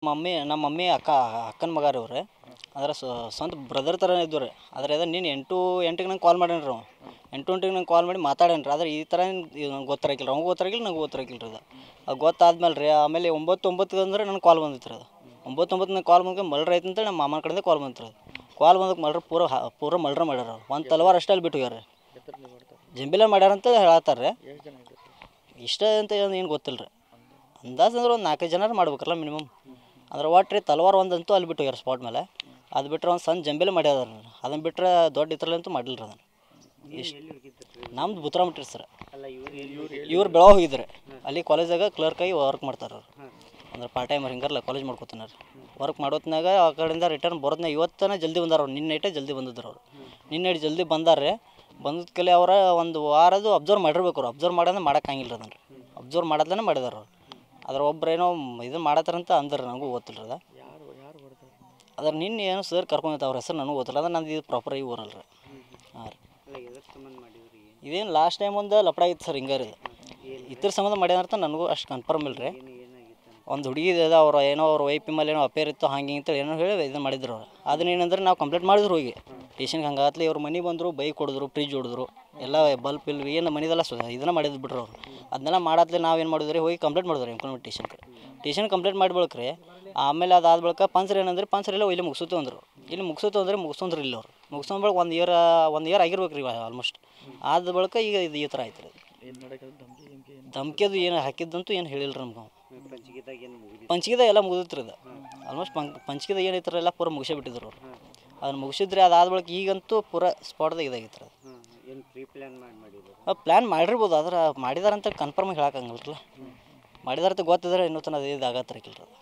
ನಮ್ಮ ಮಮ್ಮಿ ಅಕ್ಕನ ಮಗ ರೀ ಅವ್ರು. ಅಂದ್ರೆ ಸ್ವಂತ ಬ್ರದರ್ ಥರ ಇದ್ದು ರೀ. ಆದರೆ ಅದು ನೀನು ಎಂಟಿಗೆ ನಂಗೆ ಕಾಲ್ ಮಾಡ್ಯಾನ ರೀ ಅವ. 8 ನಂಗೆ ಕಾಲ್ ಮಾಡಿ ಮಾತಾಡ್ಯಾನ ರೀ. ಆದ್ರೆ ಈ ಥರ ನಂಗೆ ಗೊತ್ತಿರಕಿಲ್ಲ, ಅವ್ನಿಗೆ ಗೊತ್ತಿರಕಿಲ್ಲ, ನಂಗೆ ಗೊತ್ತಿರಕಿಲ್ಲ ರೀ. ಅದು ಗೊತ್ತಾದ್ಮೇಲೆ ರೀ ಆಮೇಲೆ 9 ಅಂದ್ರೆ ನನಗೆ ಕಾಲ್ ಬಂದಿತ್ತು ರೀ. ಅದು 9 ನಂಗೆ ಕಾಲ್ ಬಂದು ಮಲ್ರ ಐತೆ ಅಂತೇಳಿ ನಮ್ಮ ಮಾಮನ ಕಡೆಯಿಂದ ಕಾಲ್ ಬಂತು ರೀ. ಕಾಲ್ ಬಂದಕ್ಕೆ ಮಲ್ರ ಪೂರ ಮಲ್ರ ಮಾಡ್ಯಾರ ಅವ್ರು. ಒಂದು ತಲವಾರು ಅಷ್ಟೇ ಅಲ್ಲಿ ಬಿಟ್ಟು ಹೋಗ್ಯಾರ. ಜಂಬಿಲ ಮಾಡ್ಯಾರಂತ ಹೇಳತ್ತಾರ ರೀ. ಇಷ್ಟ ಅಂತ ಏನು ಗೊತ್ತಿಲ್ಲ ರೀ. ಅಂದಾಜು ಅಂದ್ರೆ ಒಂದು 4-5 ಜನ ಮಾಡ್ಬೇಕಲ್ಲ ಮಿನಿಮಮ್. ಅಂದ್ರೆ ಒಟ್ಟು ರೀ ತಲವಾರು ಒಂದಂತೂ ಅಲ್ಲಿ ಬಿಟ್ಟು ಹೋಗ್ಯಾರ ಸ್ಪಾಟ್ ಮೇಲೆ. ಅದು ಬಿಟ್ಟರೆ ಒಂದು ಸಣ್ಣ ಜಂಬಿಲ ಮಾಡ್ಯಾರ. ಅದನ್ನು ಬಿಟ್ಟರೆ ದೊಡ್ಡ ಇದ್ರಲ್ಲಂತೂ ಮಾಡಿಲ್ಲ ರೀ ಅದನ್ನು. ಇಷ್ಟು ನಮ್ದು ಬುತ್ರಾಮಟ್ಟಿ ಸರ್. ಇವ್ರು ಬೆಳಗ್ಗೆ ಹೋಗಿದ್ರು ಅಲ್ಲಿ ಕಾಲೇಜಾಗ ಕ್ಲರ್ಕಾಗಿ ವರ್ಕ್ ಮಾಡ್ತಾರೆ ಅವ್ರು. ಅಂದ್ರೆ ಪಾರ್ಟ್ ಟೈಮರ್ ಹಿಂಗಾರಲ್ಲ ಕಾಲೇಜ್ ಮಾಡ್ಕೊತಾನೆ ವರ್ಕ್ ಮಾಡೋತ್ನಾಗ ಆ ಕಡೆಯಿಂದ ರಿಟರ್ನ್ ಬರೋದ್ನಾಗ ಇವತ್ತನೇ ಜಲ್ದಿ ಬಂದಾರ ಅವ್ರು. ನಿನ್ನೆ ನೈಟೇ ಜಲ್ದಿ ಬಂದಿದ್ರು ಅವ್ರು. ನಿನ್ನೆ ಜಲ್ದಿ ಬಂದಾರೆ. ಬಂದದ ಕಲೆ ಅವರ ಒಂದು ವಾರದ್ದು ಅಬ್ಸರ್ವ್ ಮಾಡಿರ್ಬೇಕು ಅವ್ರು. ಅಬ್ಸರ್ವ್ ಮಾಡೋದು ಮಾಡೋಕ್ಕಾಗಿಲ್ಲ ರೀ ಅದನ್ನು. ಅಬ್ಸರ್ವ್ ಮಾಡೋದನ್ನ ಮಾಡಿದಾರೆ ಅವ್ರು. ಅದ್ರ ಒಬ್ಬರೇನೋ ಇದು ಮಾಡತ್ತಾರಂತ ಅಂದ್ರೆ ನನಗೂ ಗೊತ್ತಿಲ್ಲ ಅದ. ಅದ್ರ ನಿನ್ನೆ ಏನೋ ಸರ್ ಕರ್ಕೊಂಡೈತೆ ಅವ್ರ ಹೆಸರು ನನಗೂ ಗೊತ್ತಿಲ್ಲ. ಅದ ನಂದು ಇದು ಪ್ರಾಪರಾಗಿ ಊರಲ್ಲ ರೀ. ಹಾಂ ರೀ. ಇದೇನು ಲಾಸ್ಟ್ ಟೈಮ್ ಒಂದು ಲಪಡ ಆಗಿತ್ತು ಸರ್ ಹಿಂಗಾರಿ. ಇದ್ರ ಸಂಬಂಧ ಮಾಡ್ಯಾರಂತ ನನಗೂ ಅಷ್ಟು ಕನ್ಫರ್ಮ್ ಇಲ್ಲ ರೀ. ಒಂದು ಹುಡುಗಿ ಇದೆ, ಅವ್ರು ಏನೋ ಅವ್ರ ವೈಫ್ ಮೇಲೆ ಏನೋ ಅಫೇರ್ ಇತ್ತು ಹಂಗೆ ಅಂತೇಳಿ ಏನೋ ಹೇಳಿ ಇದನ್ನು ಮಾಡಿದ್ರು ಅವ್ರು. ಅದನ್ನ ಏನಂದ್ರೆ ನಾವು ಕಂಪ್ಲೇಂಟ್ ಮಾಡಿದ್ರು ಹೋಗಿ ಸ್ಟೇಷನ್ಗೆ. ಹಂಗಾತ್ಲಿ ಇವ್ರು ಮನೆ ಬಂದರು, ಬೈಕ್ ಕೊಡಿದ್ರು, ಫ್ರಿಜ್ ಹೊಡಿದ್ರು, ಎಲ್ಲ ಬಲ್ಪ್ ಇಲ್ಲ ಏನು ಮನೆದೆಲ್ಲ ಇದನ್ನು ಮಾಡಿದ್ದು ಬಿಟ್ರು ಅವ್ರು. ಅದನ್ನೆಲ್ಲ ಮಾಡತ್ಲಿ ನಾವೇನು ಮಾಡಿದ್ರಿ, ಹೋಗಿ ಕಂಪ್ಲೇಂಟ್ ಮಾಡಿದ್ರಿ ಎಂಪ್ಲಾಯ್ಮೆಂಟ್ ಸ್ಟೇಷನ್ ಕಂಪ್ಲೇಂಟ್ ಮಾಡಿ ಬಳಕ್ರಿ. ಆಮೇಲೆ ಅದಾದ ಬಳಿಕ ಪಂಚರ್ ಏನಂದ್ರೆ ಪಂಚರ್ ಇಲ್ಲ ಇಲ್ಲಿ ಮುಗಿಸುತ್ತೆ ಅಂದರು. ಇಲ್ಲಿ ಮುಗಿಸುತ್ತೆ ಅಂದರೆ ಮುಗಿಸೋಂದ್ರೆ ಇಲ್ಲ ಅವ್ರು. ಮುಗಿಸೋನ್ ಬಳಿಕ ಒಂದು ಇಯರ್ ಆಗಿರ್ಬೇಕು ರೀ ಆಲ್ಮೋಸ್ಟ್. ಆದ ಬಳಿಕ ಈಗ ಇದು ಈ ಥರ ಆಯ್ತು ರೀ. ಧಮ್ಕಿದು ಏನು ಹಾಕಿದ್ದಂತೂ ಏನು ಹೇಳಿಲ್ಲ ರೀ ನಮ್ಗೆ. ಪಂಚಿಗೆದಾಗ ಎಲ್ಲ ಮುಗಿದಿತ್ತು ರೀ ಅದು ಆಲ್ಮೋಸ್ಟ್. ಪಂಚಿಗೆದಾಗ ಏನೈತ್ರ ಎಲ್ಲ ಪೂರ ಮುಗಿಸೇ ಬಿಟ್ಟಿದ್ರು ಅವ್ರು. ಅದನ್ನು ಮುಗಿಸಿದ್ರಿ. ಅದಾದ ಬಳಿಕ ಈಗಂತೂ ಪೂರ ಸ್ಪಾಟ್ದಾಗ ಇದಾಗಿತ್ತು ರೀ. ಪ್ಲ್ಯಾನ್ ಮಾಡಿರ್ಬೋದು, ಆದ್ರೆ ಮಾಡಿದಾರಂತ ಕನ್ಫರ್ಮಾಗಿ ಹೇಳೋಕ್ಕಾಗಲ್ಲ ರೀ. ಮಾಡಿದಾರಂತ ಗೊತ್ತಿದ್ರೆ ಇನ್ನೂ ತನಕ ಇದು ಆಗತ್ತಿರಕಿಲ್ಲ ರೀ.